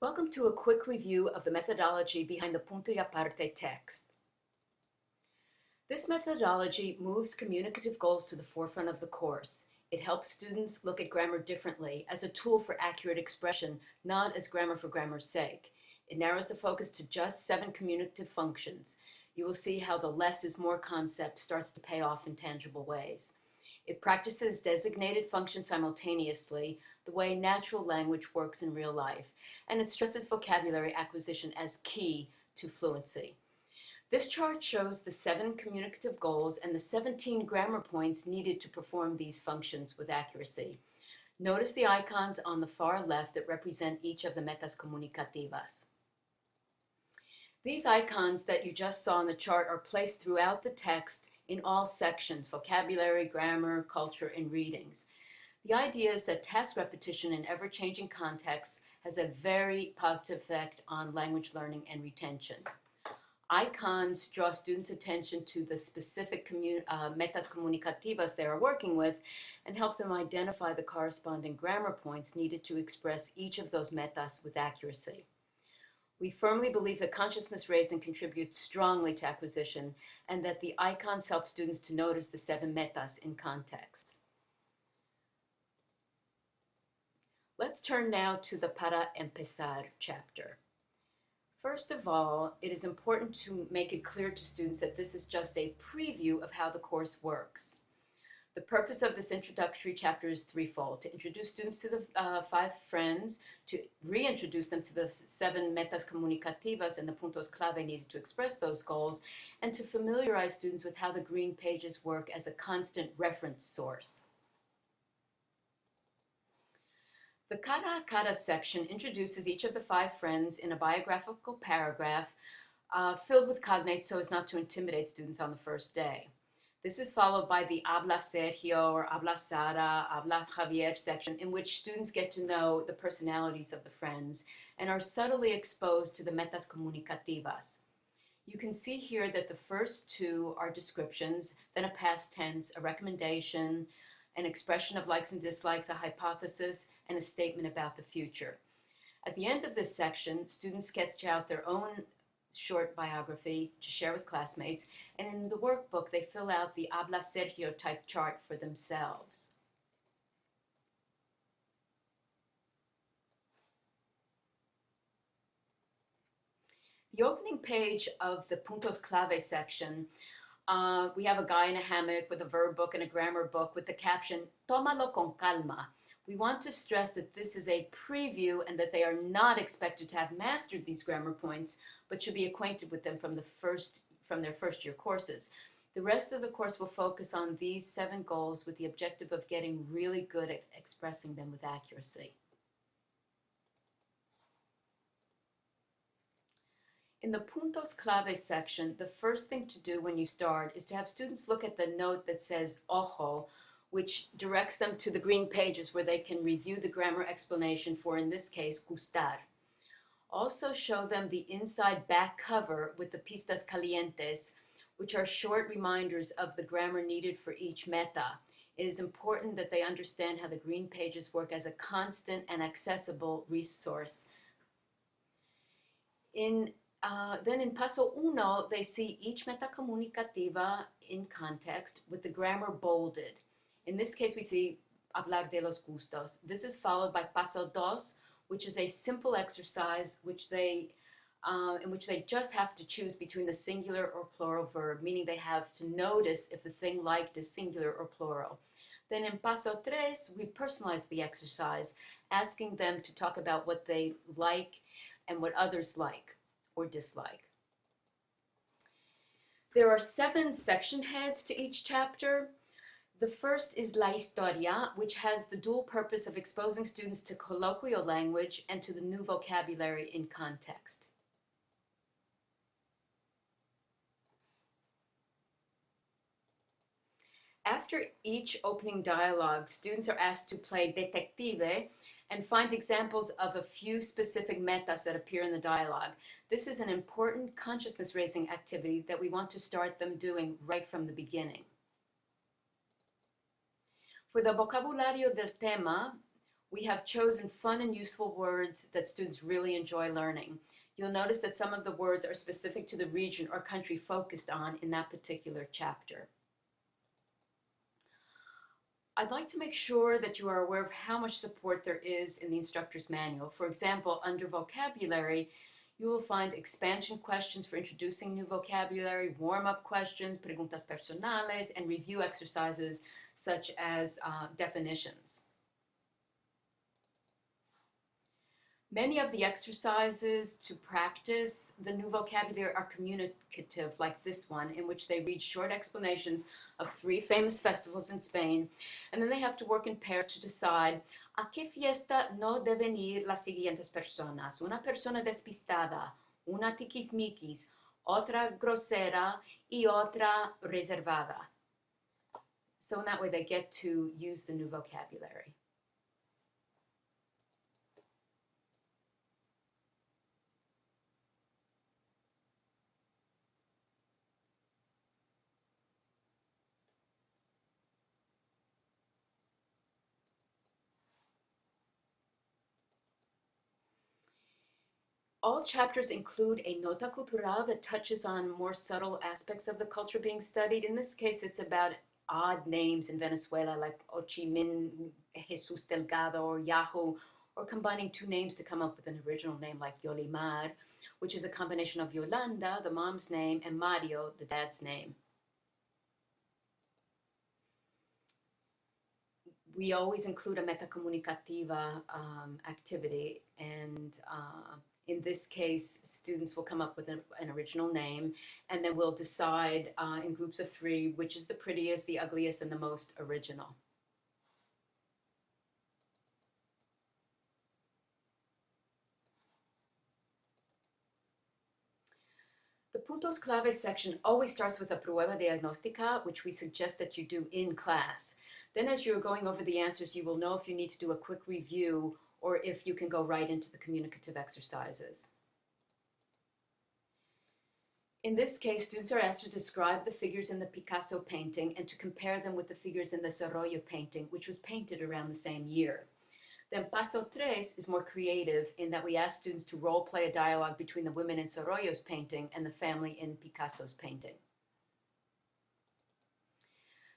Welcome to a quick review of the methodology behind the Punto y aparte text. This methodology moves communicative goals to the forefront of the course. It helps students look at grammar differently as a tool for accurate expression, not as grammar for grammar's sake. It narrows the focus to just 7 communicative functions. You will see how the less is more concept starts to pay off in tangible ways. It practices designated functions simultaneously, the way natural language works in real life, and it stresses vocabulary acquisition as key to fluency. This chart shows the 7 communicative goals and the 17 grammar points needed to perform these functions with accuracy. Notice the icons on the far left that represent each of the metas comunicativas. These icons that you just saw in the chart are placed throughout the text in all sections: vocabulary, grammar, culture, and readings. The idea is that task repetition in ever-changing contexts has a very positive effect on language learning and retention. Icons draw students' attention to the specific metas comunicativas they are working with and help them identify the corresponding grammar points needed to express each of those metas with accuracy. We firmly believe that consciousness raising contributes strongly to acquisition and that the icons help students to notice the 7 metas in context. Let's turn now to the Para Empezar chapter. First of all, it is important to make it clear to students that this is just a preview of how the course works. The purpose of this introductory chapter is threefold: to introduce students to the 5 friends, to reintroduce them to the 7 metas comunicativas and the puntos clave needed to express those goals, and to familiarize students with how the green pages work as a constant reference source. The cara a cara section introduces each of the 5 friends in a biographical paragraph filled with cognates so as not to intimidate students on the first day. This is followed by the Habla Sergio or Habla Sara, Habla Javier section, in which students get to know the personalities of the friends and are subtly exposed to the metas comunicativas. You can see here that the first 2 are descriptions, then a past tense, a recommendation, an expression of likes and dislikes, a hypothesis, and a statement about the future. At the end of this section, students sketch out their own short biography to share with classmates, and in the workbook they fill out the Habla Sergio type chart for themselves. The opening page of the Puntos Clave section, we have a guy in a hammock with a verb book and a grammar book with the caption, "Tómalo con calma." We want to stress that this is a preview and that they are not expected to have mastered these grammar points, but should be acquainted with them from their first year courses. The rest of the course will focus on these 7 goals with the objective of getting really good at expressing them with accuracy. In the Puntos Clave section, the first thing to do when you start is to have students look at the note that says "Ojo," which directs them to the green pages where they can review the grammar explanation for, in this case, gustar. Also show them the inside back cover with the pistas calientes, which are short reminders of the grammar needed for each meta. It is important that they understand how the green pages work as a constant and accessible resource. Then in Paso Uno, they see each meta comunicativa in context with the grammar bolded. In this case, we see hablar de los gustos. This is followed by Paso Dos, which is a simple exercise in which they just have to choose between the singular or plural verb, meaning they have to notice if the thing liked is singular or plural. Then in Paso Tres, we personalize the exercise, asking them to talk about what they like and what others like or dislike. There are 7 section heads to each chapter. The first is La Historia, which has the dual purpose of exposing students to colloquial language and to the new vocabulary in context. After each opening dialogue, students are asked to play detective and find examples of a few specific metas that appear in the dialogue. This is an important consciousness-raising activity that we want to start them doing right from the beginning. For the vocabulario del tema, We have chosen fun and useful words that students really enjoy learning. You'll notice that some of the words are specific to the region or country focused on in that particular chapter. I'd like to make sure that you are aware of how much support there is in the instructor's manual. For example, under vocabulary, you will find expansion questions for introducing new vocabulary, warm-up questions, preguntas personales, and review exercises such as definitions. Many of the exercises to practice the new vocabulary are communicative, like this one, in which they read short explanations of 3 famous festivals in Spain, and then they have to work in pairs to decide a qué fiesta no deben ir las siguientes personas. Una persona despistada, una tiquismiquis, otra grosera, y otra reservada. So in that way they get to use the new vocabulary. All chapters include a nota cultural that touches on more subtle aspects of the culture being studied. In this case, it's about odd names in Venezuela, like Ho Chi Minh, Jesus Delgado, or Yahoo, or combining 2 names to come up with an original name like Yolimar, which is a combination of Yolanda, the mom's name, and Mario, the dad's name. We always include a metacomunicativa activity, and in this case, students will come up with an original name, and then we'll decide in groups of 3 which is the prettiest, the ugliest, and the most original. The Puntos Clave section always starts with a prueba diagnóstica, which we suggest that you do in class. Then as you're going over the answers, you will know if you need to do a quick review or if you can go right into the communicative exercises. In this case, students are asked to describe the figures in the Picasso painting and to compare them with the figures in the Sorolla painting, which was painted around the same year. Then Paso Tres is more creative in that we ask students to role play a dialogue between the women in Sorolla's painting and the family in Picasso's painting.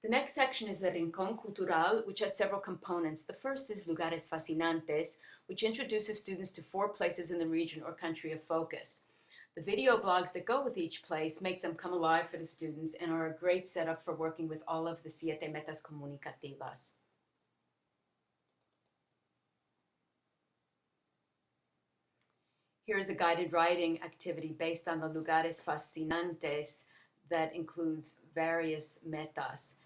The next section is the Rincón Cultural, which has several components. The first is Lugares Fascinantes, which introduces students to 4 places in the region or country of focus. The video blogs that go with each place make them come alive for the students and are a great setup for working with all of the siete metas comunicativas. Here is a guided writing activity based on the Lugares Fascinantes that includes various metas.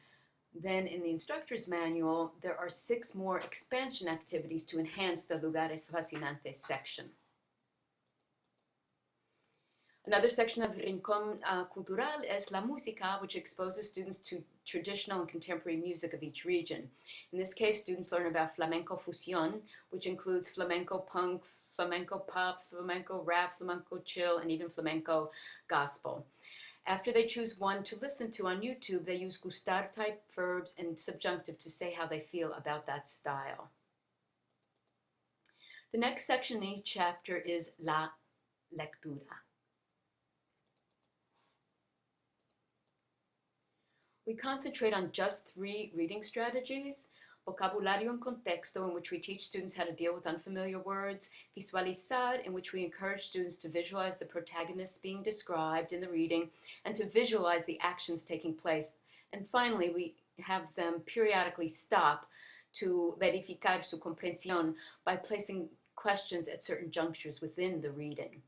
Then in the instructor's manual, there are 6 more expansion activities to enhance the Lugares Fascinantes section. Another section of Rincón Cultural is La Música, which exposes students to traditional and contemporary music of each region. In this case, students learn about flamenco fusión, which includes flamenco punk, flamenco pop, flamenco rap, flamenco chill, and even flamenco gospel. After they choose one to listen to on YouTube, they use gustar type verbs and subjunctive to say how they feel about that style. The next section in each chapter is La Lectura. We concentrate on just 3 reading strategies: vocabulario en contexto, in which we teach students how to deal with unfamiliar words; visualizar, in which we encourage students to visualize the protagonists being described in the reading and to visualize the actions taking place; and finally, we have them periodically stop to verificar su comprensión by placing questions at certain junctures within the reading.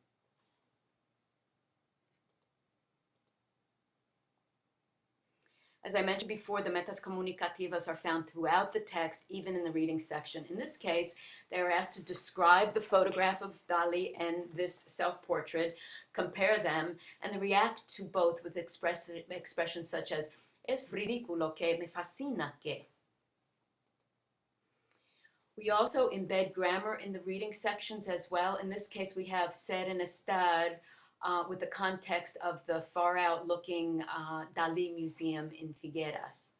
As I mentioned before, the metas comunicativas are found throughout the text, even in the reading section. In this case, they are asked to describe the photograph of Dali and this self-portrait, compare them, and react to both with expressions such as "Es ridículo que, me fascina que." We also embed grammar in the reading sections as well. In this case, we have ser and estar, with the context of the far-out looking Dali Museum in Figueras. 。 . 。 . 。 . 。 . 。 . 。 . 。 . 。 . 。 . 。 . 。 . 。 . 。 . 。 . 。 . 。 . 。 . 。 。 . 。 . 。 . 。 . 。 . 。 . 。 . 。 . 。 . 。 . 。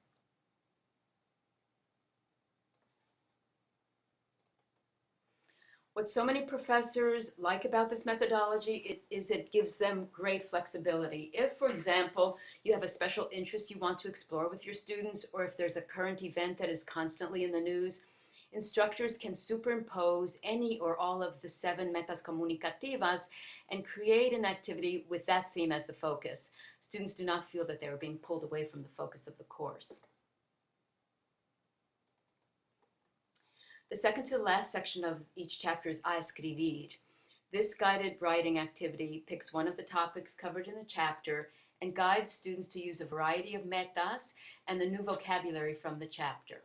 What so many professors like about this methodology is it gives them great flexibility. If, for example, you have a special interest you want to explore with your students, or if there's a current event that is constantly in the news, instructors can superimpose any or all of the 7 metas comunicativas and create an activity with that theme as the focus. Students do not feel that they are being pulled away from the focus of the course. The second to the last section of each chapter is a escribir. This guided writing activity picks one of the topics covered in the chapter and guides students to use a variety of metas and the new vocabulary from the chapter.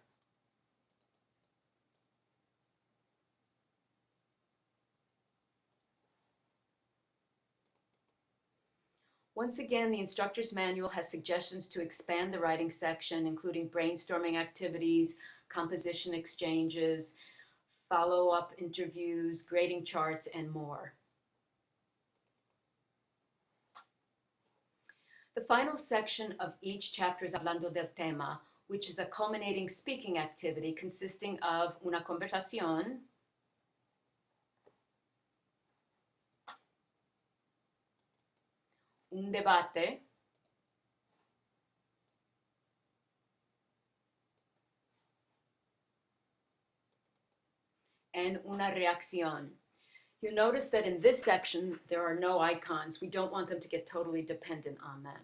Once again, the instructor's manual has suggestions to expand the writing section, including brainstorming activities, composition exchanges, follow-up interviews, grading charts, and more. The final section of each chapter is Hablando del Tema, which is a culminating speaking activity consisting of una conversación, un debate, and una reacción. You'll notice that in this section, there are no icons. We don't want them to get totally dependent on them.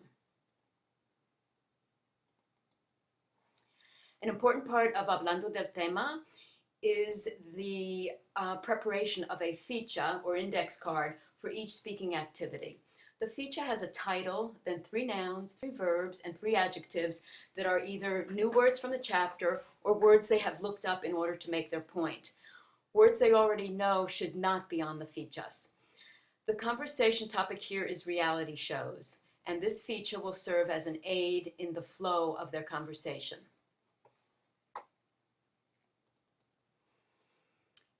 An important part of Hablando del Tema is the preparation of a ficha or index card for each speaking activity. The ficha has a title, then 3 nouns, 3 verbs, and 3 adjectives that are either new words from the chapter or words they have looked up in order to make their point. Words they already know should not be on the fichas. The conversation topic here is reality shows, and this ficha will serve as an aid in the flow of their conversation.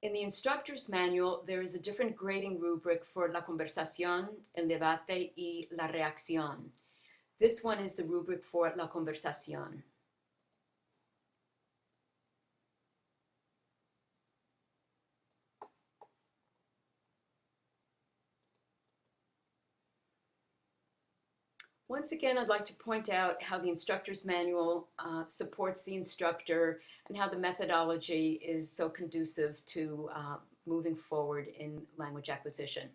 In the instructor's manual, there is a different grading rubric for la conversación, el debate, y la reacción. This one is the rubric for la conversación. Once again, I'd like to point out how the instructor's manual supports the instructor and how the methodology is so conducive to moving forward in language acquisition.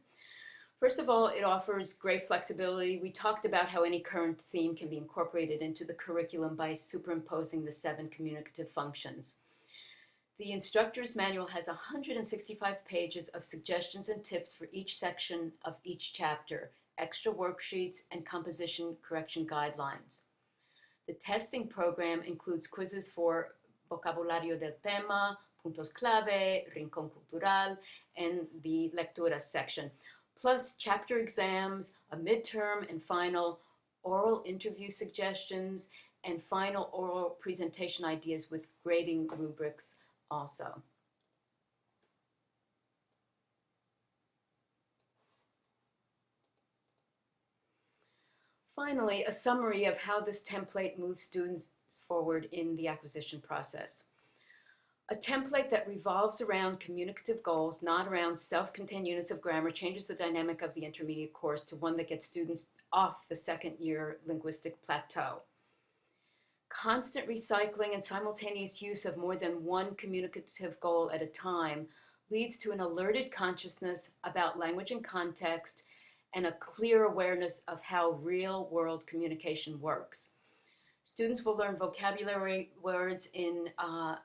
First of all, it offers great flexibility. We talked about how any current theme can be incorporated into the curriculum by superimposing the 7 communicative functions. The instructor's manual has 165 pages of suggestions and tips for each section of each chapter, extra worksheets, and composition correction guidelines. The testing program includes quizzes for vocabulario del tema, puntos clave, rincón cultural, and the lecturas section, plus chapter exams, a midterm and final oral interview suggestions, and final oral presentation ideas with grading rubrics also. Finally, a summary of how this template moves students forward in the acquisition process. A template that revolves around communicative goals, not around self-contained units of grammar, changes the dynamic of the intermediate course to one that gets students off the second-year linguistic plateau. Constant recycling and simultaneous use of more than one communicative goal at a time leads to an alerted consciousness about language and context and a clear awareness of how real-world communication works. Students will learn vocabulary words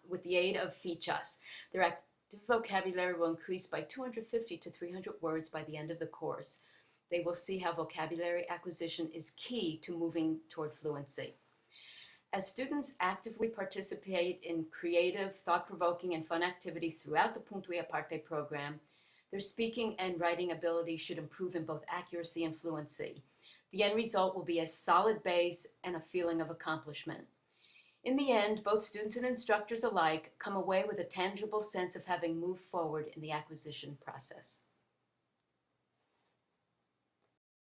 with the aid of fichas. Their active vocabulary will increase by 250 to 300 words by the end of the course. They will see how vocabulary acquisition is key to moving toward fluency. As students actively participate in creative, thought-provoking, and fun activities throughout the Punto y Aparte program, their speaking and writing ability should improve in both accuracy and fluency. The end result will be a solid base and a feeling of accomplishment. In the end, both students and instructors alike come away with a tangible sense of having moved forward in the acquisition process.